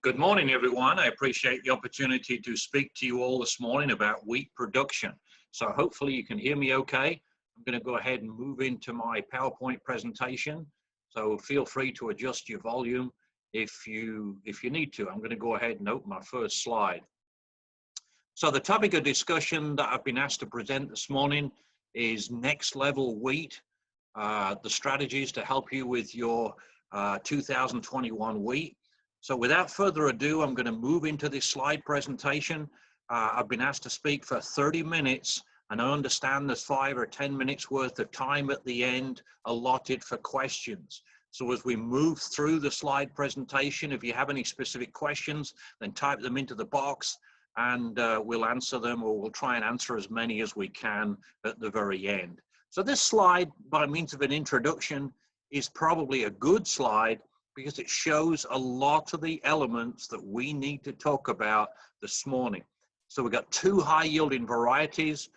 Good morning, everyone. I appreciate the opportunity to speak to you all this morning about wheat production. So hopefully you can hear me okay. I'm going to go ahead and move into my PowerPoint presentation. So feel free to adjust your volume if you need to. I'm going to go ahead and open my first slide. So the topic of discussion that I've been asked to present this morning is next level wheat, the strategies to help you with your 2021 wheat. So without further ado, I'm going to move into this slide presentation. I've been asked to speak for 30 minutes, and I understand there's 5 or 10 minutes worth of time at the end allotted for questions. So as we move through the slide presentation, if you have any specific questions, then type them into the box and we'll answer them, or we'll try and answer as many as we can at the very end. So this slide, by means of an introduction, is probably a good slide because it shows a lot of the elements that we need to talk about this morning. So we've got 2 high yielding varieties.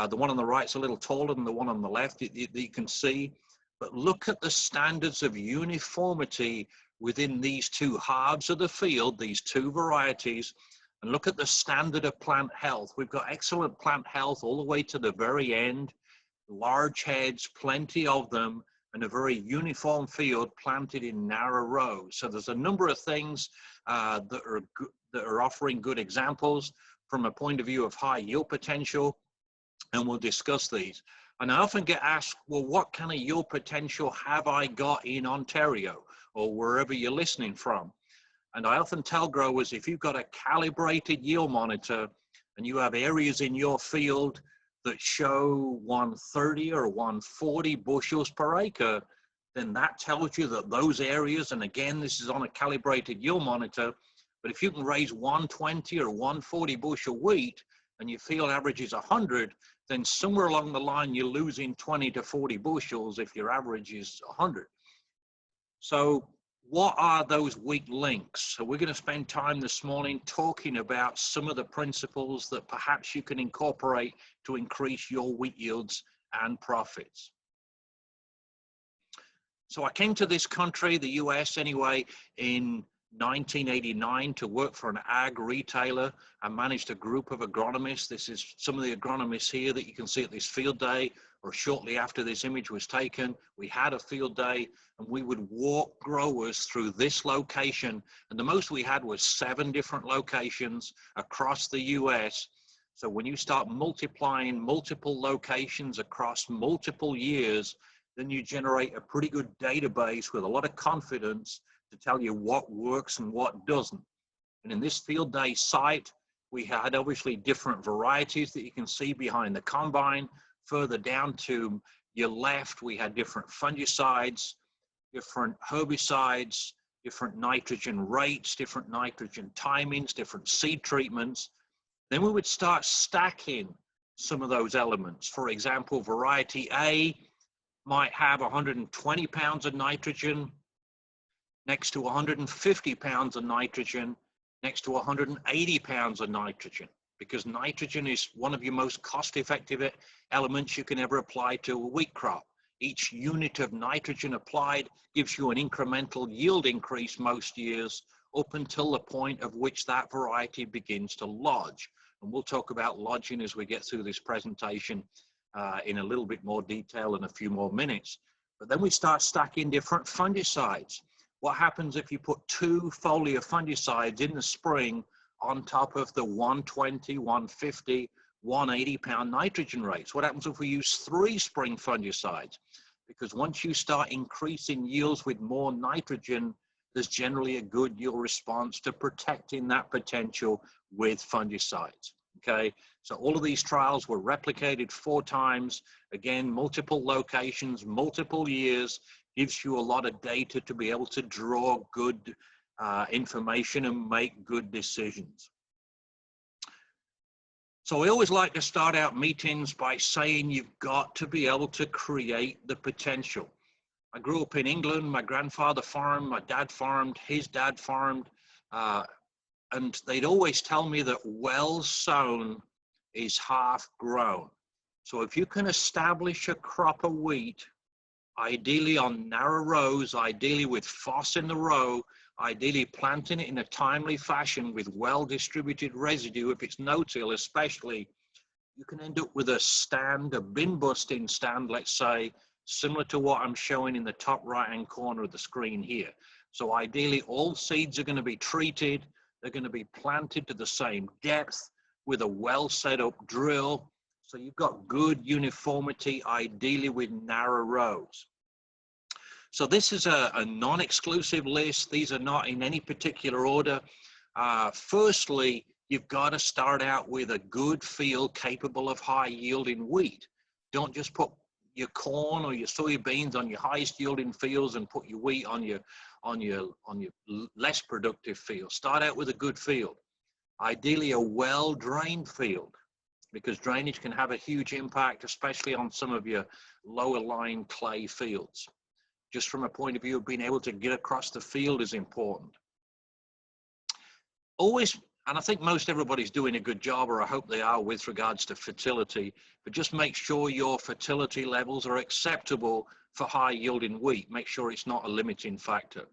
The one on the right is a little taller than the one on the left, you can see. But look at the standards of uniformity within these 2 halves of the field, these 2 varieties, and look at the standard of plant health. We've got excellent plant health all the way to the very end, large heads, plenty of them, and a very uniform field planted in narrow rows. So there's a number of things that are offering good examples from a point of view of high yield potential, and we'll discuss these. And I often get asked, well, what kind of yield potential have I got in Ontario or wherever you're listening from? And I often tell growers, if you've got a calibrated yield monitor and you have areas in your field that show 130 or 140 bushels per acre, then that tells you that those areas, and again, this is on a calibrated yield monitor, but if you can raise 120 or 140 bushel wheat and your field average is 100, then somewhere along the line, you're losing 20 to 40 bushels if your average is 100. So what are those weak links? So we're going to spend time this morning talking about some of the principles that perhaps you can incorporate to increase your wheat yields and profits. So I came to this country, the US anyway, in 1989 to work for an ag retailer. I managed a group of agronomists. This is some of the agronomists here that you can see at this field day, or shortly after this image was taken. We had a field day and we would walk growers through this location. And the most we had was 7 different locations across the US. So when you start multiplying multiple locations across multiple years, then you generate a pretty good database with a lot of confidence to tell you what works and what doesn't. And in this field day site, we had obviously different varieties that you can see behind the combine. Further down to your left, we had different fungicides, different herbicides, different nitrogen rates, different nitrogen timings, different seed treatments. Then we would start stacking some of those elements. For example, variety A might have 120 pounds of nitrogen next to 150 pounds of nitrogen, next to 180 pounds of nitrogen, because nitrogen is one of your most cost-effective elements you can ever apply to a wheat crop. Each unit of nitrogen applied gives you an incremental yield increase most years up until the point of which that variety begins to lodge. And we'll talk about lodging as we get through this presentation in a little bit more detail in a few more minutes. But then we start stacking different fungicides. What happens if you put 2 foliar fungicides in the spring on top of the 120, 150, 180 pound nitrogen rates? What happens if we use 3 spring fungicides? Because once you start increasing yields with more nitrogen, there's generally a good yield response to protecting that potential with fungicides. Okay, so all of these trials were replicated 4 times. Again, multiple locations, multiple years, gives you a lot of data to be able to draw good information and make good decisions. So we always like to start out meetings by saying you've got to be able to create the potential. I grew up in England. My grandfather farmed, my dad farmed, his dad farmed, and they'd always tell me that well sown is half grown. So if you can establish a crop of wheat ideally on narrow rows, ideally with foss in the row, ideally planting it in a timely fashion with well-distributed residue. If it's no-till especially, you can end up with a stand, a bin busting stand, let's say, similar to what I'm showing in the top right-hand corner of the screen here. So ideally, all seeds are going to be treated. They're going to be planted to the same depth with a well set up drill. So you've got good uniformity, ideally with narrow rows. So this is a non-exclusive list. These are not in any particular order. Firstly, you've got to start out with a good field capable of high yielding wheat. Don't just put your corn or your soybeans on your highest yielding fields and put your wheat on your less productive field. Start out with a good field. Ideally a well-drained field, because drainage can have a huge impact, especially on some of your lower lying clay fields. Just from a point of view of being able to get across the field is important. Always, and I think most everybody's doing a good job, or I hope they are, with regards to fertility, but just make sure your fertility levels are acceptable for high yielding wheat. Make sure it's not a limiting factor.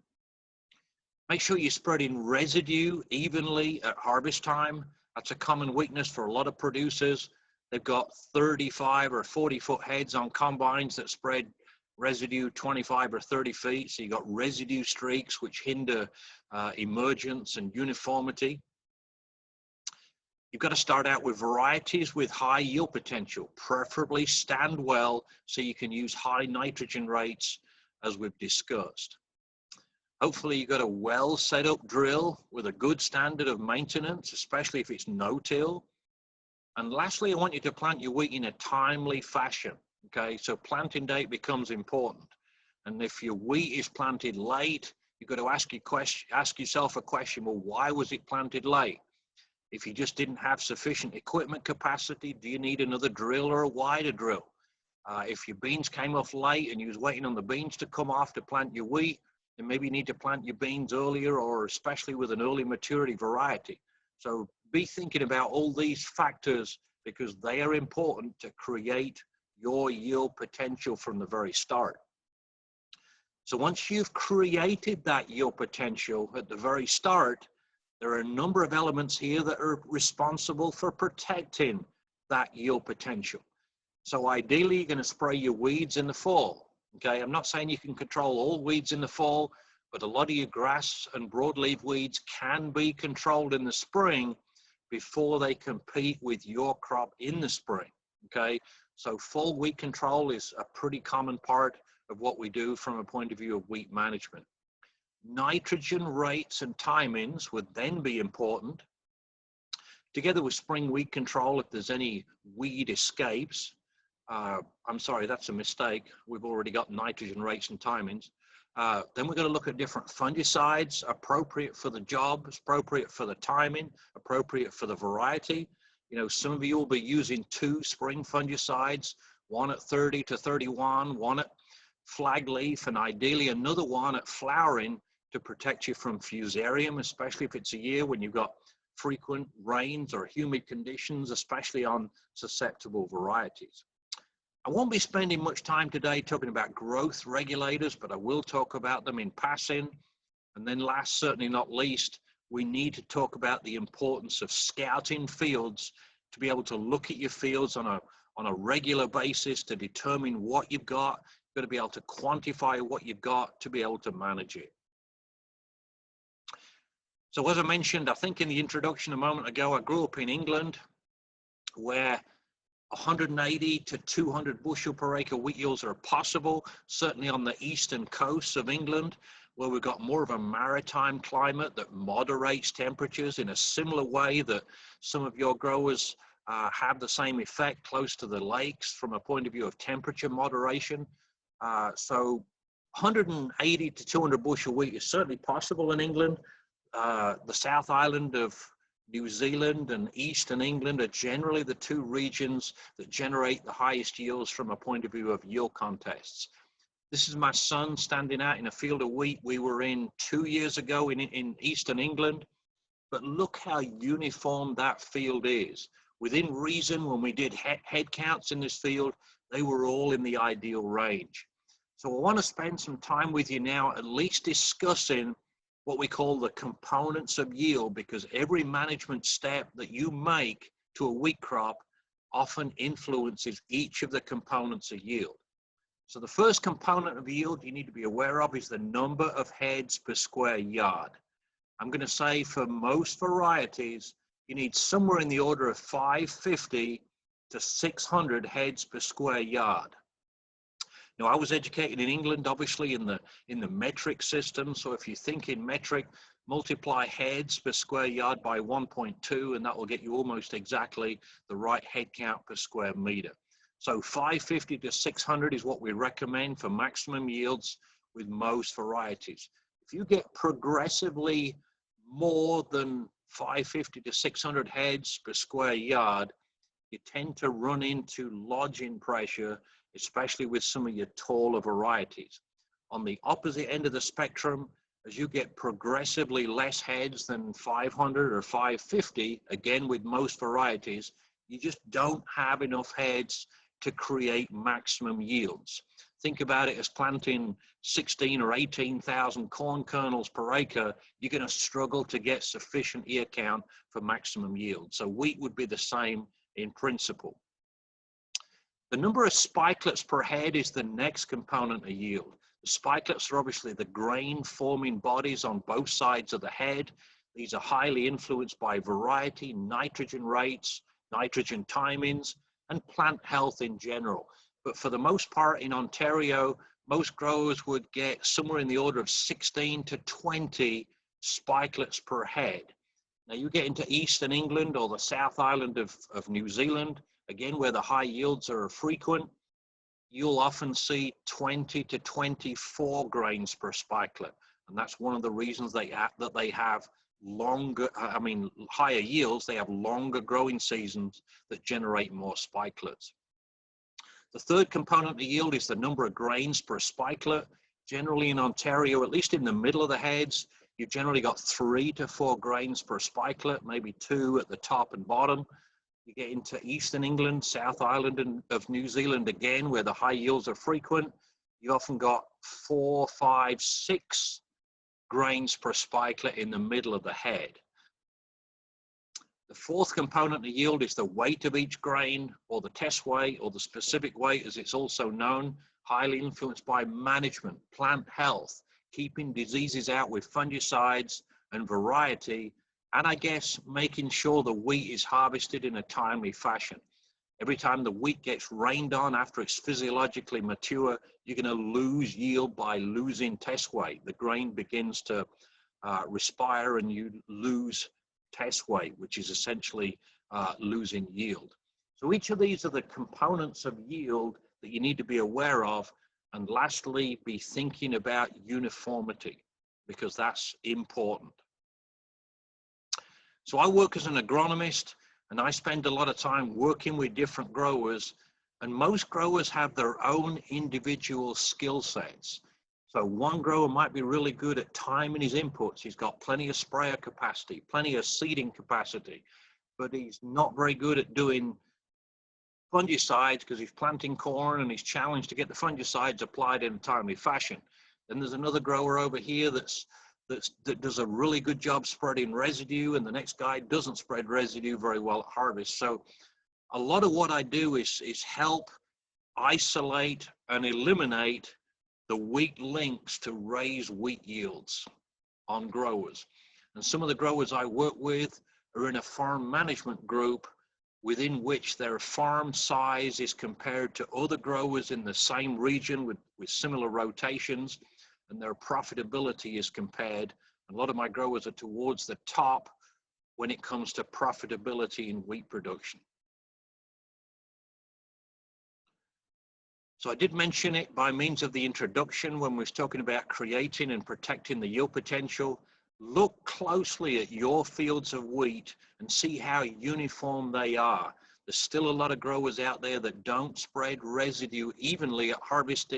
Make sure you're spreading residue evenly at harvest time. That's a common weakness for a lot of producers. They've got 35 or 40 foot heads on combines that spread residue 25 or 30 feet. So you've got residue streaks which hinder emergence and uniformity. You've got to start out with varieties with high yield potential, preferably stand well so you can use high nitrogen rates as we've discussed. Hopefully you've got a well set up drill with a good standard of maintenance, especially if it's no-till. And lastly, I want you to plant your wheat in a timely fashion. Okay, so planting date becomes important. And if your wheat is planted late, you've got to ask yourself a question, well, why was it planted late? If you just didn't have sufficient equipment capacity, do you need another drill or a wider drill? If your beans came off late and you was waiting on the beans to come off to plant your wheat, then maybe you need to plant your beans earlier, or especially with an early maturity variety. So be thinking about all these factors, because they are important to create your yield potential from the very start. So once you've created that yield potential at the very start, there are a number of elements here that are responsible for protecting that yield potential. So ideally, you're going to spray your weeds in the fall. Okay, I'm not saying you can control all weeds in the fall, but a lot of your grass and broadleaf weeds can be controlled in the spring before they compete with your crop in the spring. Okay, so fall weed control is a pretty common part of what we do from a point of view of wheat management. Nitrogen rates and timings would then be important, together with spring weed control if there's any weed escapes. I'm sorry, that's a mistake. We've already got nitrogen rates and timings. Then we're going to look at different fungicides appropriate for the job, appropriate for the timing, appropriate for the variety. You know, some of you will be using 2 spring fungicides, one at 30 to 31, one at flag leaf, and ideally another one at flowering to protect you from fusarium, especially if it's a year when you've got frequent rains or humid conditions, especially on susceptible varieties. I won't be spending much time today talking about growth regulators, but I will talk about them in passing. And then last, certainly not least, we need to talk about the importance of scouting fields to be able to look at your fields on a regular basis to determine what you've got. You've got to be able to quantify what you've got to be able to manage it. So as I mentioned, I think in the introduction a moment ago, I grew up in England, where 180 to 200 bushel per acre wheat yields are possible, certainly on the eastern coasts of England, where we've got more of a maritime climate that moderates temperatures in a similar way that some of your growers have the same effect close to the lakes from a point of view of temperature moderation. So 180 to 200 bushel wheat is certainly possible in England. The South Island of New Zealand and Eastern England are generally the 2 regions that generate the highest yields from a point of view of yield contests. This is my son standing out in a field of wheat we were in 2 years ago in Eastern England. But look how uniform that field is. Within reason, when we did head counts in this field, they were all in the ideal range. So I want to spend some time with you now, at least discussing what we call the components of yield, because every management step that you make to a wheat crop often influences each of the components of yield. So the first component of yield you need to be aware of is the number of heads per square yard. I'm going to say for most varieties, you need somewhere in the order of 550 to 600 heads per square yard. Now, I was educated in England, obviously, in the metric system. So if you think in metric, multiply heads per square yard by 1.2, and that will get you almost exactly the right head count per square meter. So 550 to 600 is what we recommend for maximum yields with most varieties. If you get progressively more than 550 to 600 heads per square yard, you tend to run into lodging pressure, especially with some of your taller varieties. On the opposite end of the spectrum, as you get progressively less heads than 500 or 550, again with most varieties, you just don't have enough heads to create maximum yields. Think about it as planting 16 or 18,000 corn kernels per acre. You're going to struggle to get sufficient ear count for maximum yield. So wheat would be the same in principle. The number of spikelets per head is the next component of yield. The spikelets are obviously the grain forming bodies on both sides of the head. These are highly influenced by variety, nitrogen rates, nitrogen timings, and plant health in general. But for the most part in Ontario, most growers would get somewhere in the order of 16 to 20 spikelets per head. Now you get into Eastern England or the South Island of New Zealand, again, where the high yields are frequent, you'll often see 20 to 24 grains per spikelet. And that's one of the reasons that they have longer, higher yields. They have longer growing seasons that generate more spikelets. The third component of yield is the number of grains per spikelet. Generally in Ontario, at least in the middle of the heads, you've generally got 3 to 4 grains per spikelet, maybe 2 at the top and bottom. You get into Eastern England, South Island of New Zealand again, where the high yields are frequent. You often got 4, 5, 6 grains per spikelet in the middle of the head. The fourth component of yield is the weight of each grain, or the test weight, or the specific weight as it's also known, highly influenced by management, plant health, keeping diseases out with fungicides and variety, and I guess making sure the wheat is harvested in a timely fashion. Every time the wheat gets rained on after it's physiologically mature, you're going to lose yield by losing test weight. The grain begins to respire and you lose test weight, which is essentially losing yield. So each of these are the components of yield that you need to be aware of. And lastly, be thinking about uniformity, because that's important. So I work as an agronomist, and I spend a lot of time working with different growers, and most growers have their own individual skill sets. So one grower might be really good at timing his inputs. He's got plenty of sprayer capacity, plenty of seeding capacity, but he's not very good at doing fungicides because he's planting corn and he's challenged to get the fungicides applied in a timely fashion. Then there's another grower over here that does a really good job spreading residue, and the next guy doesn't spread residue very well at harvest. So a lot of what I do is help isolate and eliminate the weak links to raise wheat yields on growers. And some of the growers I work with are in a farm management group within which their farm size is compared to other growers in the same region with similar rotations, and their profitability is compared. A lot of my growers are towards the top when it comes to profitability in wheat production. So I did mention it by means of the introduction when we was talking about creating and protecting the yield potential. Look closely at your fields of wheat and see how uniform they are. There's still a lot of growers out there that don't spread residue evenly at harvest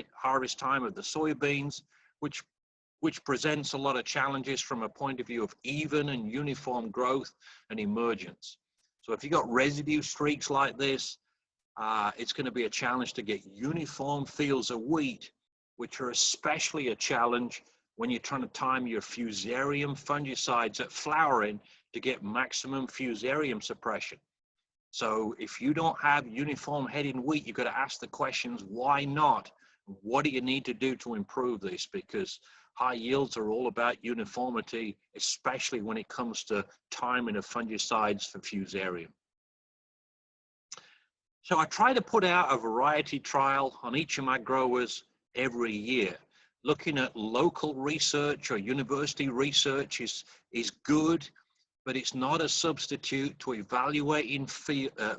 time of the soybeans, which presents a lot of challenges from a point of view of even and uniform growth and emergence. So if you've got residue streaks like this, it's going to be a challenge to get uniform fields of wheat which are especially a challenge when you're trying to time your fusarium fungicides at flowering to get maximum fusarium suppression. So if you don't have uniform heading wheat, you've got to ask the questions, why not? What do you need to do to improve this? Because high yields are all about uniformity, especially when it comes to timing of fungicides for fusarium. So I try to put out a variety trial on each of my growers every year. Looking at local research or university research is good, but it's not a substitute to evaluating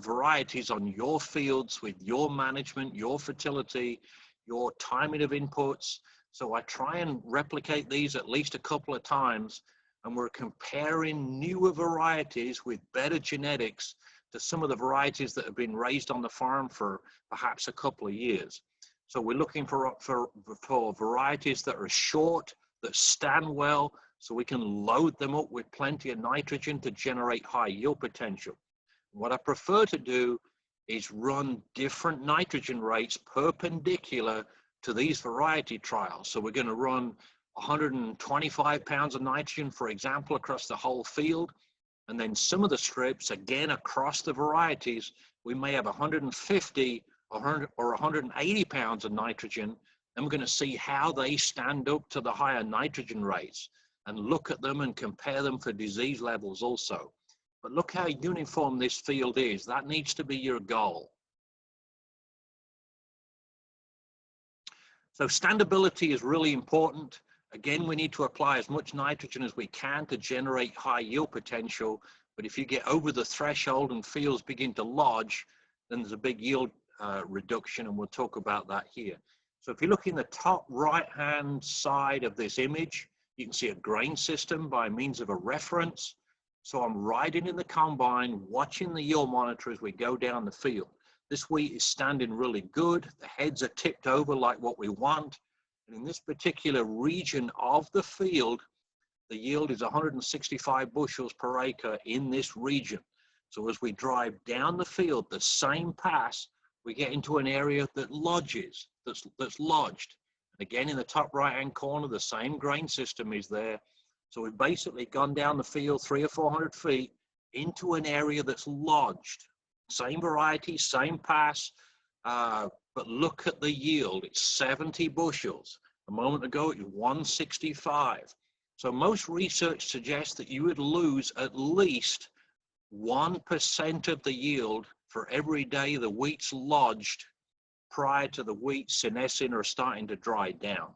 varieties on your fields with your management, your fertility, your timing of inputs. So I try and replicate these at least a couple of times, and we're comparing newer varieties with better genetics to some of the varieties that have been raised on the farm for perhaps a couple of years. So we're looking for varieties that are short, that stand well, so we can load them up with plenty of nitrogen to generate high yield potential. What I prefer to do is run different nitrogen rates perpendicular to these variety trials. So we're going to run 125 pounds of nitrogen, for example, across the whole field. And then some of the strips, again, across the varieties, we may have 150 or 180 pounds of nitrogen, and we're going to see how they stand up to the higher nitrogen rates and look at them and compare them for disease levels also. But look how uniform this field is. That needs to be your goal. So standability is really important. Again, we need to apply as much nitrogen as we can to generate high yield potential. But if you get over the threshold and fields begin to lodge, then there's a big yield reduction, and we'll talk about that here. So if you look in the top right-hand side of this image, you can see a grain system by means of a reference. So I'm riding in the combine, watching the yield monitor as we go down the field. This wheat is standing really good. The heads are tipped over like what we want. And in this particular region of the field, the yield is 165 bushels per acre in this region. So as we drive down the field, the same pass, we get into an area that lodges, that's lodged. And again, in the top right-hand corner, the same grain system is there. So we've basically gone down the field 300 or 400 feet into an area that's lodged. Same variety, same pass, but look at the yield. It's 70 bushels. A moment ago, it was 165. So most research suggests that you would lose at least 1% of the yield for every day the wheat's lodged prior to the wheat senescing or starting to dry down.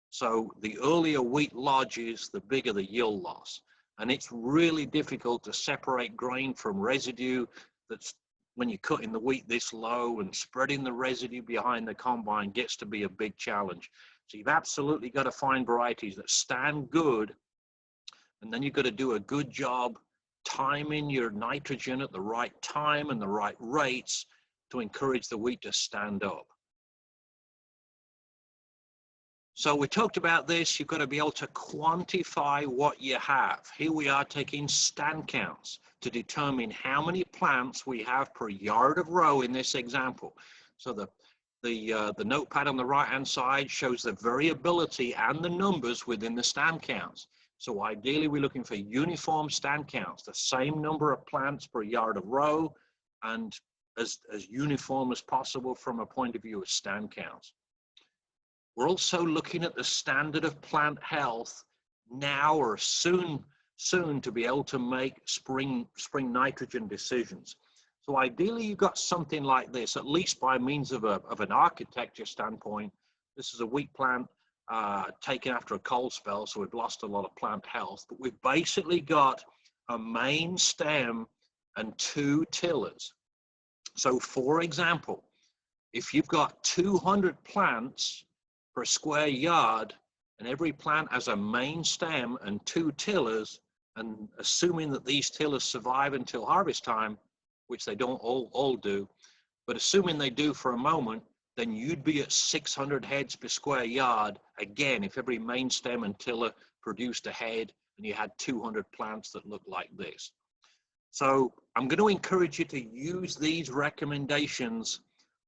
So the earlier wheat lodges, the bigger the yield loss. And it's really difficult to separate grain from residue. That's when you're cutting the wheat this low, and spreading the residue behind the combine gets to be a big challenge. So you've absolutely got to find varieties that stand good, and then you've got to do a good job timing your nitrogen at the right time and the right rates to encourage the wheat to stand up. So we talked about this. You've got to be able to quantify what you have. Here we are taking stand counts to determine how many plants we have per yard of row in this example. So the notepad on the right-hand side shows the variability and the numbers within the stand counts. So ideally, we're looking for uniform stand counts, the same number of plants per yard of row, and as uniform as possible from a point of view of stand counts. We're also looking at the standard of plant health now or soon to be able to make spring nitrogen decisions. So ideally, you've got something like this, at least by means of an architecture standpoint. This is a wheat plant taken after a cold spell, so we've lost a lot of plant health, but we've basically got a main stem and 2 tillers. So for example, if you've got 200 plants per square yard, and every plant has a main stem and 2 tillers, and assuming that these tillers survive until harvest time, which they don't all do, but assuming they do for a moment, then you'd be at 600 heads per square yard, again, if every main stem and tiller produced a head and you had 200 plants that look like this. So I'm going to encourage you to use these recommendations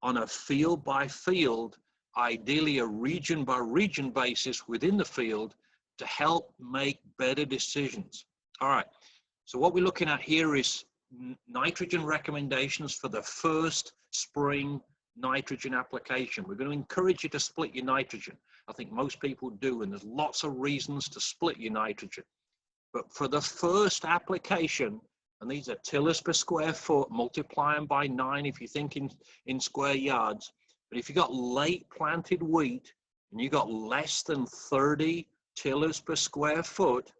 on a field by field ideally a region by region basis within the field to help make better decisions. All right, so what we're looking at here is nitrogen recommendations for the first spring nitrogen application. We're going to encourage you to split your nitrogen. I think most people do, and there's lots of reasons to split your nitrogen. But for the first application, and these are tillers per square foot, multiply them by 9 if you think in square yards. But if you got late planted wheat and you got less than 30 tillers per square foot,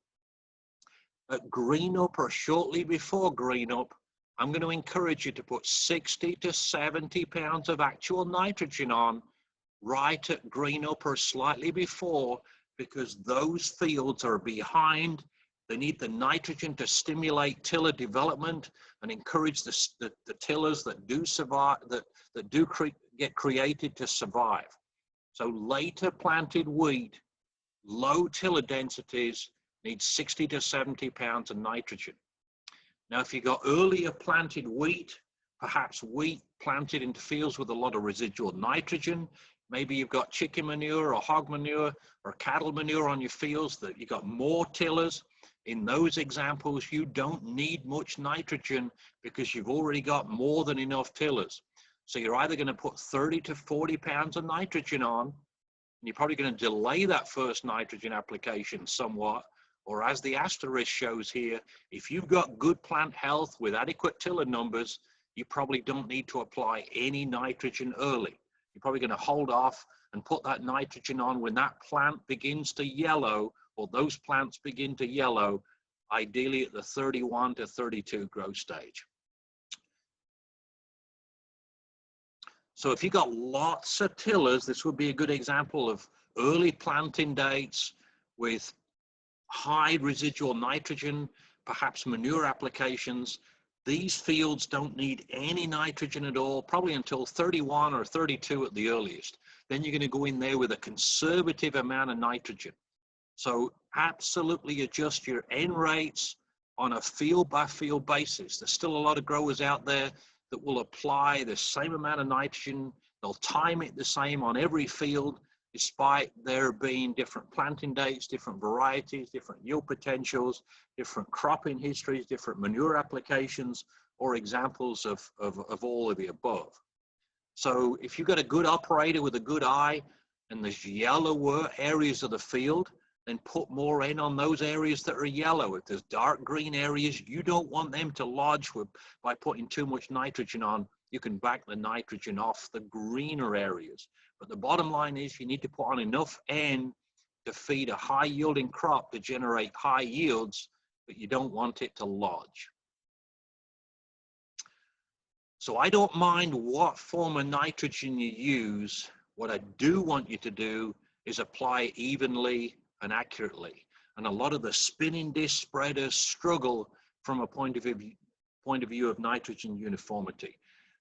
at green up or shortly before green up, I'm going to encourage you to put 60 to 70 pounds of actual nitrogen on right at green up or slightly before, because those fields are behind. They need the nitrogen to stimulate tiller development and encourage the tillers that do survive, that do get created to survive. So later planted wheat, low tiller densities, need 60 to 70 pounds of nitrogen. Now, if you got earlier planted wheat, perhaps wheat planted into fields with a lot of residual nitrogen, maybe you've got chicken manure or hog manure or cattle manure on your fields that you got more tillers. In those examples, you don't need much nitrogen because you've already got more than enough tillers. So you're either going to put 30 to 40 pounds of nitrogen on, and you're probably going to delay that first nitrogen application somewhat, or as the asterisk shows here, if you've got good plant health with adequate tiller numbers, you probably don't need to apply any nitrogen early. You're probably going to hold off and put that nitrogen on when that plant begins to yellow, or those plants begin to yellow, ideally at the 31 to 32 growth stage. So if you got lots of tillers, this would be a good example of early planting dates with high residual nitrogen, perhaps manure applications. These fields don't need any nitrogen at all, probably until 31 or 32 at the earliest. Then you're going to go in there with a conservative amount of nitrogen. So absolutely adjust your N rates on a field by field basis. There's still a lot of growers out there that will apply the same amount of nitrogen. They'll time it the same on every field, despite there being different planting dates, different varieties, different yield potentials, different cropping histories, different manure applications, or examples of all of the above. So if you've got a good operator with a good eye and there's yellower areas of the field, then put more in on those areas that are yellow. If there's dark green areas, you don't want them to lodge by putting too much nitrogen on. You can back the nitrogen off the greener areas. But the bottom line is you need to put on enough N to feed a high yielding crop to generate high yields, but you don't want it to lodge. So I don't mind what form of nitrogen you use. What I do want you to do is apply evenly and accurately. And a lot of the spinning disc spreaders struggle from a point of view of nitrogen uniformity.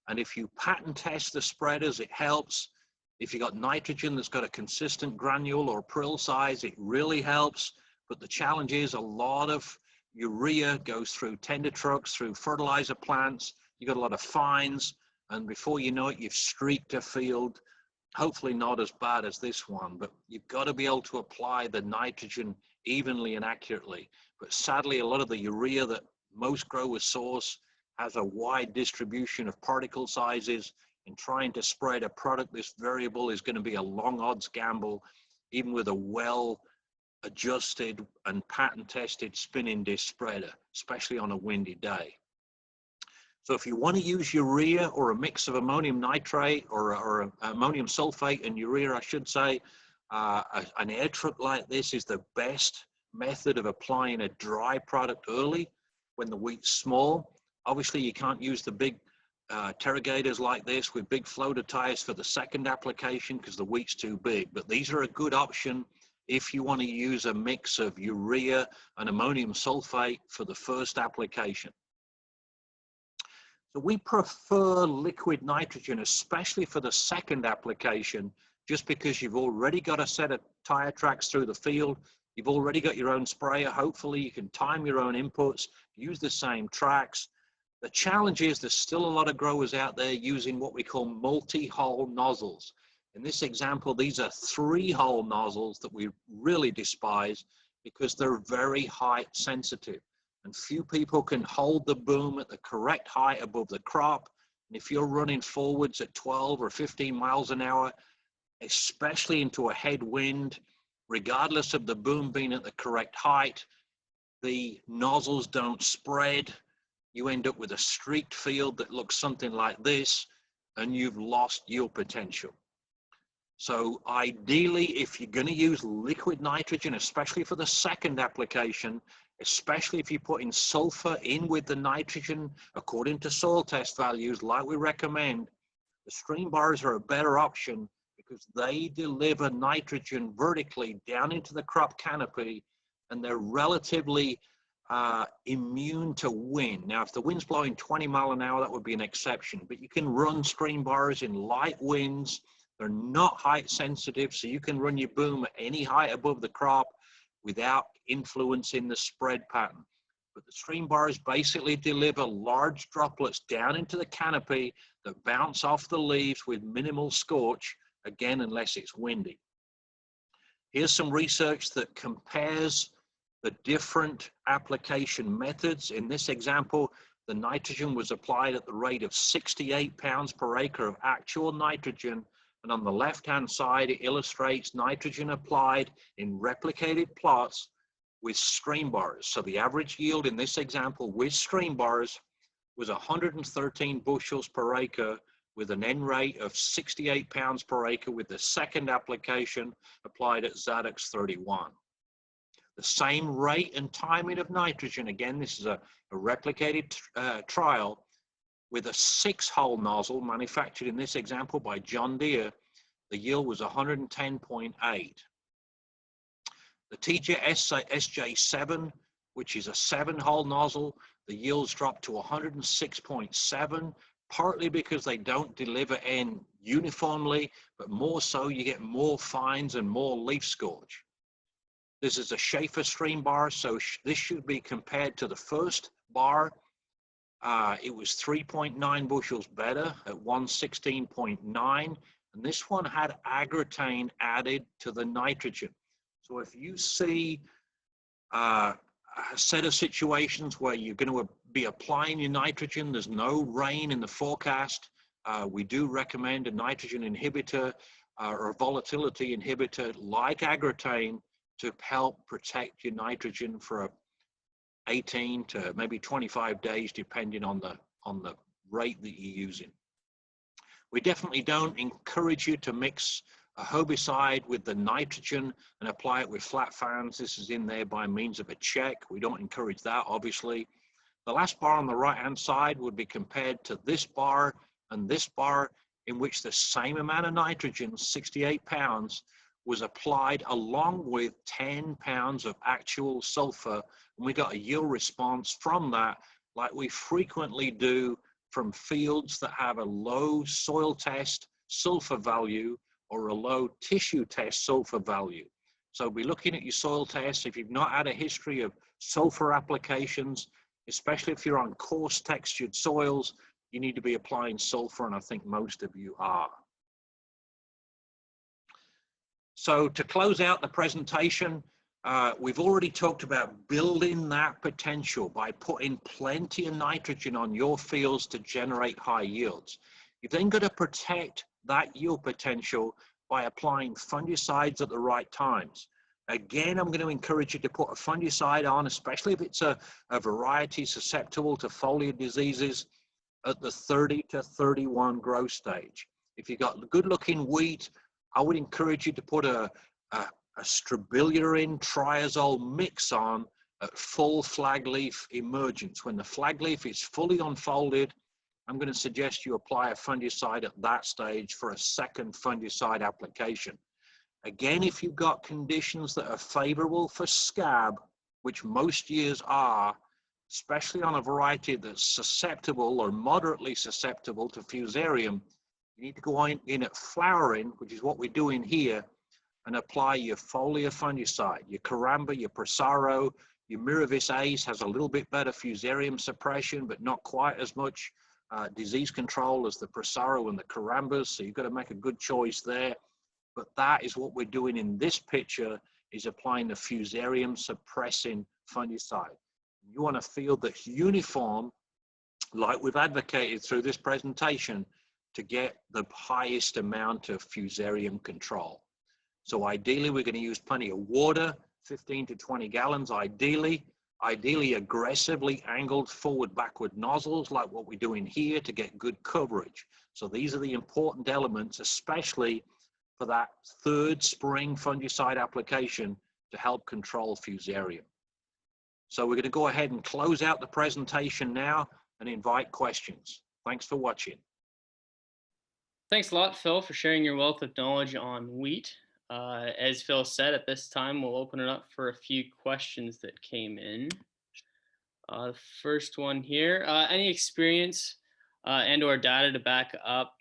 And if you pattern test the spreaders, it helps. If you got nitrogen that's got a consistent granule or prill size, it really helps. But the challenge is a lot of urea goes through tender trucks, through fertilizer plants. You got a lot of fines, and before you know it, you've streaked a field. Hopefully not as bad as this one, but you've got to be able to apply the nitrogen evenly and accurately. But sadly, a lot of the urea that most growers source has a wide distribution of particle sizes, and trying to spread a product this variable is going to be a long odds gamble, even with a well adjusted and patent tested spinning disc spreader, especially on a windy day. So if you want to use urea or a mix of ammonium nitrate or ammonium sulfate and urea, I should say, an air truck like this is the best method of applying a dry product early when the wheat's small. Obviously, you can't use the big terrogators like this with big floater tires for the second application because the wheat's too big. But these are a good option if you want to use a mix of urea and ammonium sulfate for the first application. So we prefer liquid nitrogen, especially for the second application, just because you've already got a set of tire tracks through the field. You've already got your own sprayer. Hopefully you can time your own inputs, use the same tracks. The challenge is there's still a lot of growers out there using what we call multi-hole nozzles. In this example, these are 3-hole nozzles that we really despise because they're very height sensitive. And few people can hold the boom at the correct height above the crop. And if you're running forwards at 12 or 15 miles an hour, especially into a headwind, regardless of the boom being at the correct height, the nozzles don't spread. You end up with a streaked field that looks something like this, and you've lost yield potential. So ideally, if you're going to use liquid nitrogen, especially for the second application, especially if you put in sulfur in with the nitrogen according to soil test values like we recommend, the stream bars are a better option because they deliver nitrogen vertically down into the crop canopy, and they're relatively immune to wind. Now, if the wind's blowing 20 miles an hour, that would be an exception, but you can run stream bars in light winds. They're not height sensitive, so you can run your boom at any height above the crop without influencing the spread pattern. But the stream bars basically deliver large droplets down into the canopy that bounce off the leaves with minimal scorch, again, unless it's windy. Here's some research that compares the different application methods. In this example, the nitrogen was applied at the rate of 68 pounds per acre of actual nitrogen. And on the left-hand side, it illustrates nitrogen applied in replicated plots with stream bars. So the average yield in this example with stream bars was 113 bushels per acre with an N rate of 68 pounds per acre with the second application applied at Zadox 31. The same rate and timing of nitrogen, again, this is a replicated trial, with a 6-hole nozzle manufactured in this example by John Deere, the yield was 110.8. The SJ7, which is a 7-hole nozzle, the yields dropped to 106.7, partly because they don't deliver N uniformly, but more so you get more fines and more leaf scorch. This is a Schaefer stream bar, so this should be compared to the first bar. It was 3.9 bushels better at 116.9, and this one had agrotane added to the nitrogen. So if you see a set of situations where you're going to be applying your nitrogen, there's no rain in the forecast, we do recommend a nitrogen inhibitor or a volatility inhibitor like agrotane to help protect your nitrogen for 18 to maybe 25 days, depending on the rate that you're using. We definitely don't encourage you to mix a herbicide with the nitrogen and apply it with flat fans. This is in there by means of a check. We don't encourage that, obviously. The last bar on the right-hand side would be compared to this bar and this bar, in which the same amount of nitrogen, 68 pounds, was applied along with 10 pounds of actual sulfur, and we got a yield response from that like we frequently do from fields that have a low soil test sulfur value or a low tissue test sulfur value. So be looking at your soil tests. If you've not had a history of sulfur applications, especially if you're on coarse textured soils, you need to be applying sulfur, and I think most of you are. So to close out the presentation, we've already talked about building that potential by putting plenty of nitrogen on your fields to generate high yields. You've then got to protect that yield potential by applying fungicides at the right times. Again, I'm going to encourage you to put a fungicide on, especially if it's a variety susceptible to foliar diseases, at the 30 to 31 growth stage. If you've got good looking wheat, I would encourage you to put a strobilurin triazole mix on at full flag leaf emergence. When the flag leaf is fully unfolded, I'm going to suggest you apply a fungicide at that stage for a second fungicide application. Again, if you've got conditions that are favorable for scab, which most years are, especially on a variety that's susceptible or moderately susceptible to fusarium, you need to go in at flowering, which is what we're doing here, and apply your foliar fungicide. Your Caramba, your Prosaro, your Miravis Ace has a little bit better fusarium suppression, but not quite as much disease control as the Prosaro and the Carambas, so you've got to make a good choice there. But that is what we're doing in this picture, is applying the Fusarium suppressing fungicide. You want a field that's uniform, like we've advocated through this presentation, to get the highest amount of Fusarium control. So ideally, we're going to use plenty of water, 15 to 20 gallons, ideally aggressively angled forward-backward nozzles like what we're doing here to get good coverage. So these are the important elements, especially for that third spring fungicide application to help control Fusarium. So we're going to go ahead and close out the presentation now and invite questions. Thanks for watching. Thanks a lot, Phil, for sharing your wealth of knowledge on wheat. As Phil said, at this time, we'll open it up for a few questions that came in. The first one here, any experience and or data to back up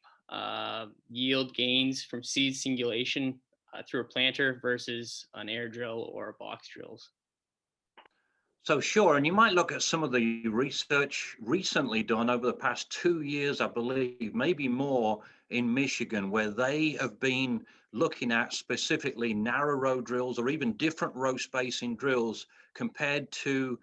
yield gains from seed singulation through a planter versus an air drill or box drills? So sure, and you might look at some of the research recently done over the past 2 years, I believe, maybe more, in Michigan, where they have been looking at specifically narrow row drills or even different row spacing drills compared to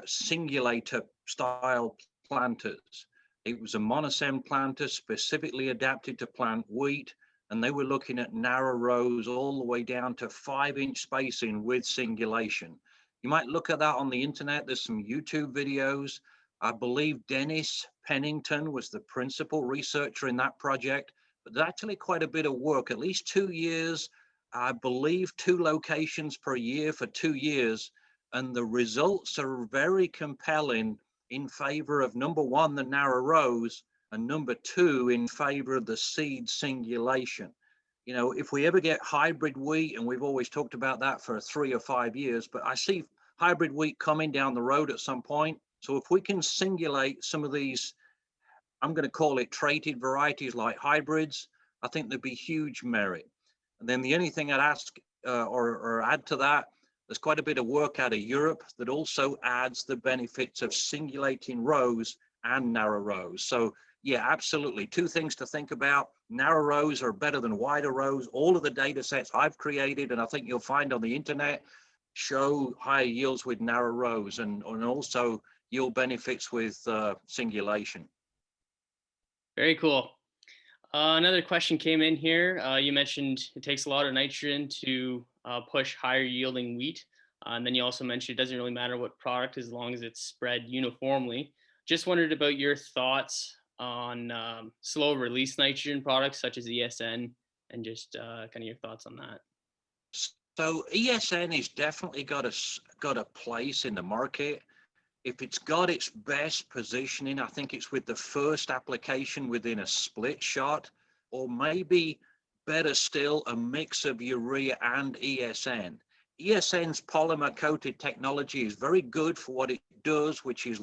singulator style planters. It was a monosem planter specifically adapted to plant wheat, and they were looking at narrow rows all the way down to 5-inch spacing with singulation. You might look at that on the internet. There's some YouTube videos. I believe Dennis Pennington was the principal researcher in that project, but there's actually quite a bit of work, at least 2 years, I believe 2 locations per year for 2 years. And the results are very compelling in favor of, number one, the narrow rows, and number two, in favor of the seed singulation. You know, if we ever get hybrid wheat, and we've always talked about that for 3 or 5 years, but I see hybrid wheat coming down the road at some point. So if we can singulate some of these, I'm going to call it traded varieties like hybrids, I think there'd be huge merit. And then the only thing I'd ask or add to that, there's quite a bit of work out of Europe that also adds the benefits of singulating rows and narrow rows. So yeah, absolutely. 2 things to think about. Narrow rows are better than wider rows. All of the data sets I've created, and I think you'll find on the internet, show higher yields with narrow rows and also yield benefits with singulation. Very cool. Another question came in here. You mentioned it takes a lot of nitrogen to push higher yielding wheat. And then you also mentioned it doesn't really matter what product as long as it's spread uniformly. Just wondered about your thoughts on slow release nitrogen products such as ESN, and just kind of your thoughts on that. So ESN has definitely got a place in the market. If it's got its best positioning, I think it's with the first application within a split shot, or maybe better still, a mix of urea and ESN. ESN's polymer coated technology is very good for what it does, which is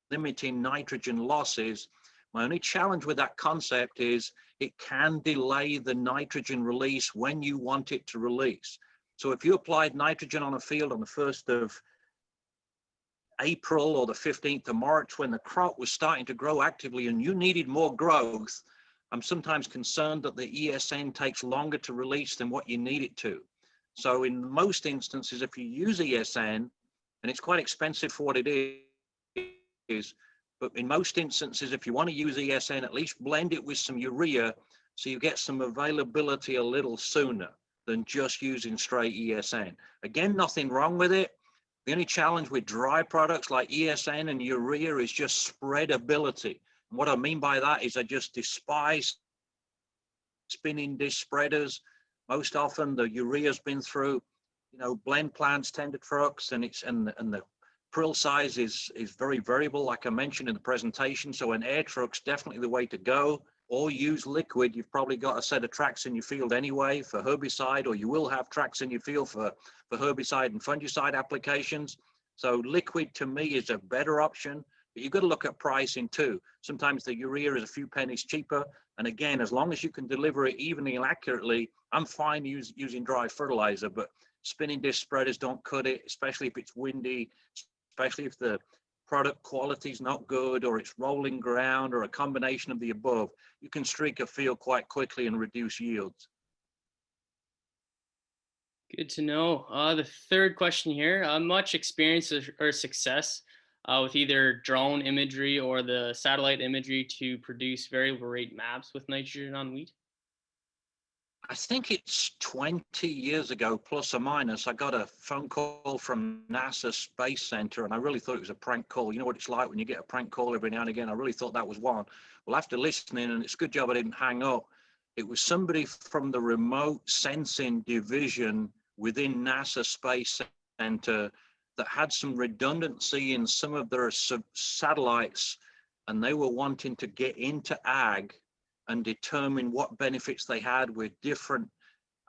limiting nitrogen losses. My only challenge with that concept is it can delay the nitrogen release when you want it to release. So if you applied nitrogen on a field on the 1st of April or the 15th of March, when the crop was starting to grow actively and you needed more growth, I'm sometimes concerned that the ESN takes longer to release than what you need it to. So in most instances, if you use ESN, and it's quite expensive for what it is, but in most instances, if you want to use ESN, at least blend it with some urea so you get some availability a little sooner than just using straight ESN. Again, nothing wrong with it. The only challenge with dry products like ESN and urea is just spreadability. And what I mean by that is I just despise spinning disc spreaders. Most often the urea's been through, you know, blend plants, tender trucks, and the prill size is very variable, like I mentioned in the presentation. So an air truck's definitely the way to go. Or use liquid. You've probably got a set of tracks in your field anyway for herbicide, or you will have tracks in your field for herbicide and fungicide applications. So liquid to me is a better option, but you've got to look at pricing too. Sometimes the urea is a few pennies cheaper. And again, as long as you can deliver it evenly and accurately, I'm fine using dry fertilizer, but spinning disc spreaders don't cut it, especially if it's windy, especially if the product quality is not good, or it's rolling ground, or a combination of the above, you can streak a field quite quickly and reduce yields. Good to know. The third question here, much experience or success with either drone imagery or the satellite imagery to produce variable rate maps with nitrogen on wheat? I think it's 20 years ago, plus or minus, I got a phone call from NASA Space Center, and I really thought it was a prank call. You know what it's like when you get a prank call every now and again? I really thought that was one. Well, after listening, and it's a good job I didn't hang up, it was somebody from the remote sensing division within NASA Space Center that had some redundancy in some of their satellites, and they were wanting to get into ag and determine what benefits they had with different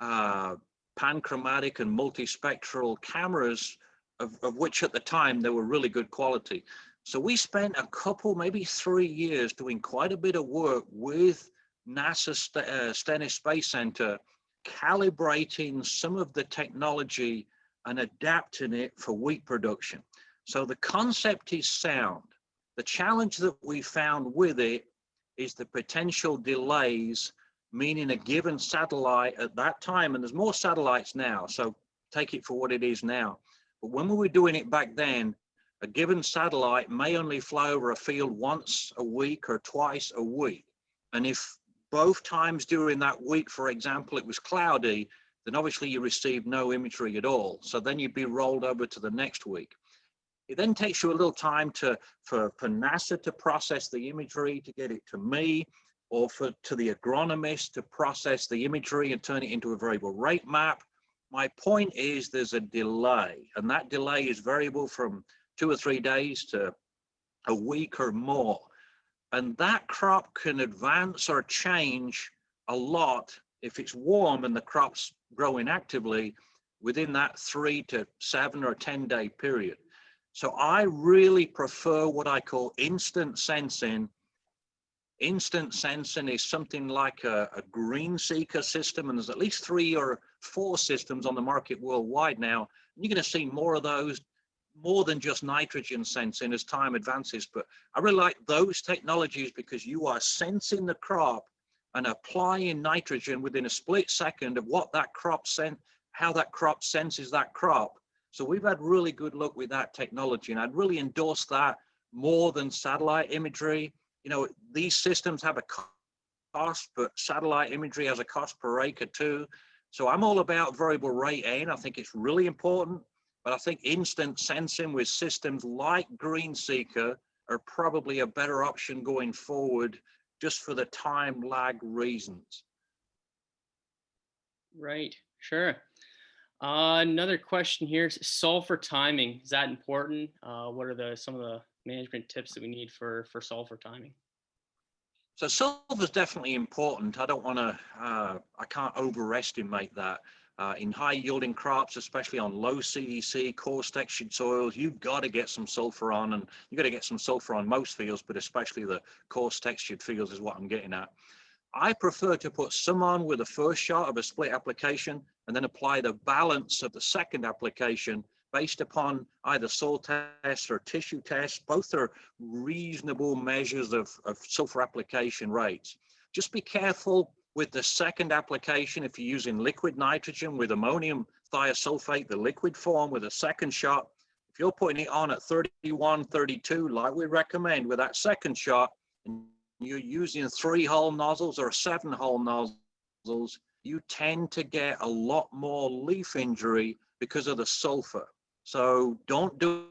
panchromatic and multispectral cameras, of which at the time they were really good quality. So we spent a couple, maybe 3 years doing quite a bit of work with NASA Stennis Space Center, calibrating some of the technology and adapting it for wheat production. So the concept is sound. The challenge that we found with it is the potential delays, meaning a given satellite at that time, and there's more satellites now, so take it for what it is now. But when we were doing it back then, a given satellite may only fly over a field once a week or twice a week. And if both times during that week, for example, it was cloudy, then obviously you received no imagery at all. So then you'd be rolled over to the next week. It then takes you a little time for NASA to process the imagery, to get it to me, or to the agronomist to process the imagery and turn it into a variable rate map. My point is there's a delay, and that delay is variable from 2 or 3 days to a week or more. And that crop can advance or change a lot if it's warm and the crop's growing actively within that 3 to 7 or 10 day period. So I really prefer what I call instant sensing. Instant sensing is something like a green seeker system, and there's at least 3 or 4 systems on the market worldwide now. You're going to see more of those, more than just nitrogen sensing as time advances. But I really like those technologies because you are sensing the crop and applying nitrogen within a split second of what that crop how that crop senses that crop. So we've had really good luck with that technology, and I'd really endorse that more than satellite imagery. You know, these systems have a cost, but satellite imagery has a cost per acre too. So I'm all about variable rate N. I think it's really important, but I think instant sensing with systems like GreenSeeker are probably a better option going forward, just for the time lag reasons. Right, sure. Another question here, sulfur timing, is that important? What are some of the management tips that we need for sulfur timing? So sulfur is definitely important. I don't want to, I can't overestimate that. In high yielding crops, especially on low CEC, coarse textured soils, you've got to get some sulfur on, and you've got to get some sulfur on most fields, but especially the coarse textured fields is what I'm getting at. I prefer to put some on with the first shot of a split application and then apply the balance of the second application based upon either soil tests or tissue tests. Both are reasonable measures of sulfur application rates. Just be careful with the second application if you're using liquid nitrogen with ammonium thiosulfate, the liquid form with a second shot. If you're putting it on at 31, 32, like we recommend with that second shot, and you're using 3-hole nozzles or 7-hole nozzles, you tend to get a lot more leaf injury because of the sulfur. So don't do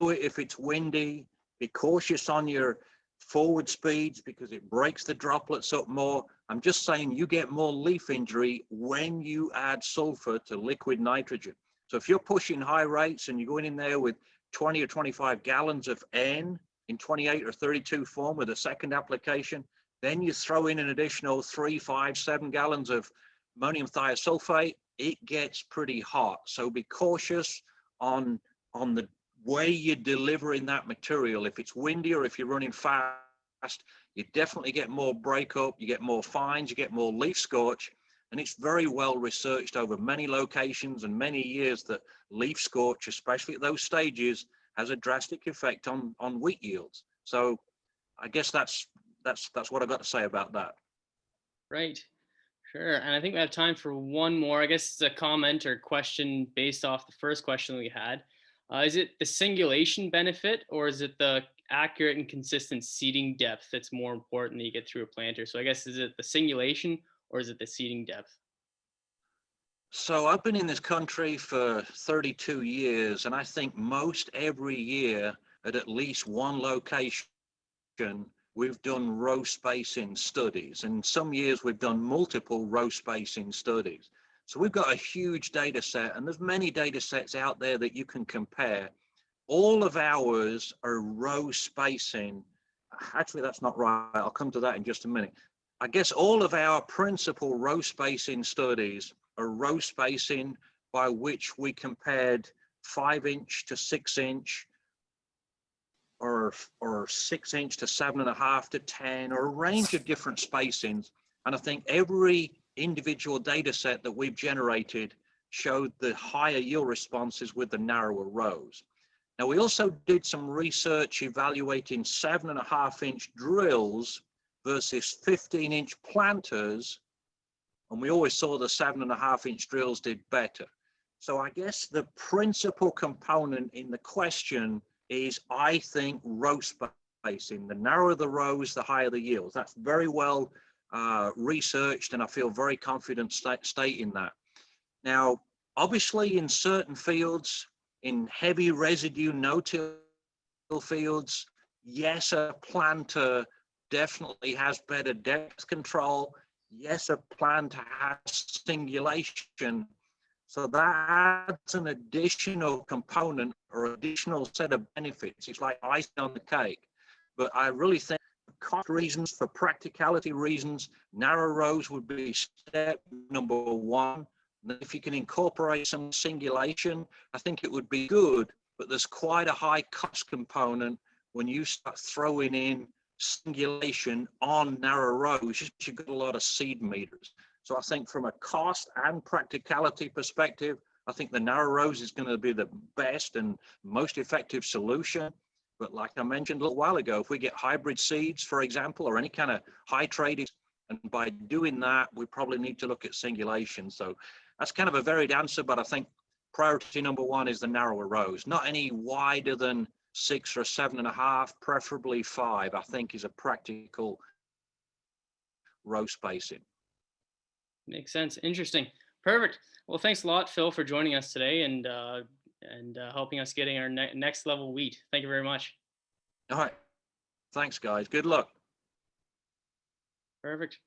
it if it's windy. Be cautious on your forward speeds because it breaks the droplets up more. I'm just saying you get more leaf injury when you add sulfur to liquid nitrogen. So if you're pushing high rates and you're going in there with 20 or 25 gallons of N in 28 or 32 form with a second application, then you throw in an additional 3, 5, 7 gallons of ammonium thiosulfate, it gets pretty hot. So be cautious on the way you're delivering that material. If it's windy or if you're running fast, you definitely get more breakup, you get more fines, you get more leaf scorch. And it's very well researched over many locations and many years that leaf scorch, especially at those stages, has a drastic effect on wheat yields. So I guess that's what I've got to say about that. Right. Sure. And I think we have time for one more. I guess it's a comment or question based off the first question we had. Is it the singulation benefit, or is it the accurate and consistent seeding depth that's more important that you get through a planter? So I guess, is it the singulation or is it the seeding depth? So I've been in this country for 32 years, and I think most every year at least one location, we've done row spacing studies. And some years we've done multiple row spacing studies. So we've got a huge data set, and there's many data sets out there that you can compare. All of ours are row spacing. Actually, that's not right. I'll come to that in just a minute. I guess all of our principal row spacing studies are row spacing by which we compared 5-inch to 6-inch, or 6-inch to 7.5 to 10, or a range of different spacings. And I think every individual data set that we've generated showed the higher yield responses with the narrower rows. Now, we also did some research evaluating 7.5-inch drills versus 15-inch planters, and we always saw the 7.5-inch drills did better. So I guess the principal component in the question is, I think, row spacing. The narrower the rows, the higher the yields. That's very well researched, and I feel very confident stating that. Now, obviously, in certain fields, in heavy residue no-till fields, yes, a planter definitely has better depth control. Yes, a planter has singulation. So that adds an additional component or additional set of benefits. It's like icing on the cake. But I really think for cost reasons, for practicality reasons, narrow rows would be step number one. And if you can incorporate some singulation, I think it would be good. But there's quite a high cost component when you start throwing in singulation on narrow rows. You've got a lot of seed meters. So I think from a cost and practicality perspective, I think the narrow rows is going to be the best and most effective solution. But like I mentioned a little while ago, if we get hybrid seeds, for example, or any kind of high trading, and by doing that, we probably need to look at singulation. So that's kind of a varied answer, but I think priority number one is the narrower rows, not any wider than 6 or 7.5, preferably 5, I think is a practical row spacing. Makes sense. Interesting. Perfect. Well, thanks a lot, Phil, for joining us today and helping us getting our next level wheat. Thank you very much. All right. Thanks, guys. Good luck. Perfect.